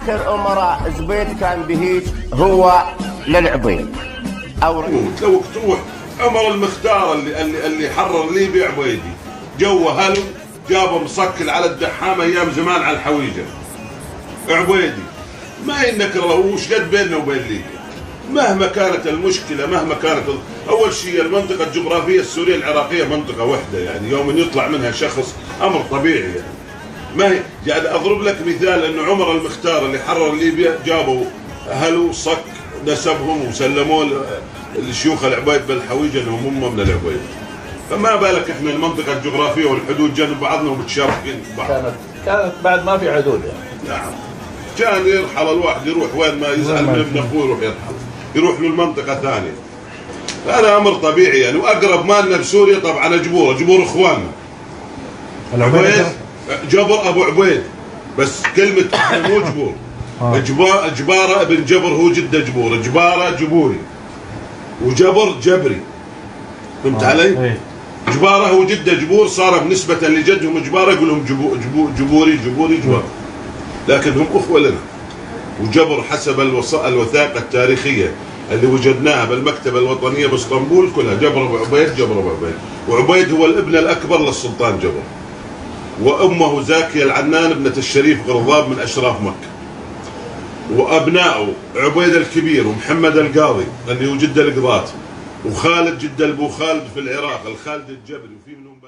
اخر امراء زبيد كان بهيج هو للعبيد او لو تروح عمر المختار اللي حرر ليبيا عبيدي جوه هلو جابه مسكل على الدحامه ايام زمان على الحويجه عبيدي ما ينكر له وش قد بيننا وبين ليبيا مهما كانت المشكله مهما كانت اول شيء المنطقه الجغرافيه السوريه العراقيه منطقه واحده يعني يوم يطلع منها شخص امر طبيعي يعني ما هي يعني اضرب لك مثال انه عمر المختار اللي حرر ليبيا جابوا اهله صك نسبهم وسلموا الشيوخ العبيد بالحويجه انهم هم من العبيد فما بالك احنا المنطقه الجغرافيه والحدود جنب بعضنا ومتشابكين بعض كانت بعد ما في حدود يعني نعم كان يرحل الواحد يروح وين ما يزعل من ابن اخوه يروح يرحل يروح له المنطقه ثانيه هذا امر طبيعي يعني واقرب مالنا بسوريا طبعا جبور اخواننا العبيد جبر ابو عبيد بس كلمه مو جبور جباره ابن جبر هو جده جبور جباره جبوري وجبر جبري فهمت علي؟ جباره هو جده جبور صار بنسبه لجدهم جباره يقول لهم جبوري جبار لكن هم اخوه لنا وجبر حسب الوثائق التاريخيه اللي وجدناها بالمكتبه الوطنيه باسطنبول كلها جبر ابو عبيد جبر ابو عبيد وعبيد هو الابن الاكبر للسلطان جبر وامه زاكيه العنان ابنه الشريف غرضاب من اشراف مكه وابنائه عبيد الكبير ومحمد القاضي اللي هو جده القضاة وخالد جده ابو خالد في العراق الخالد الجبري وفي منهم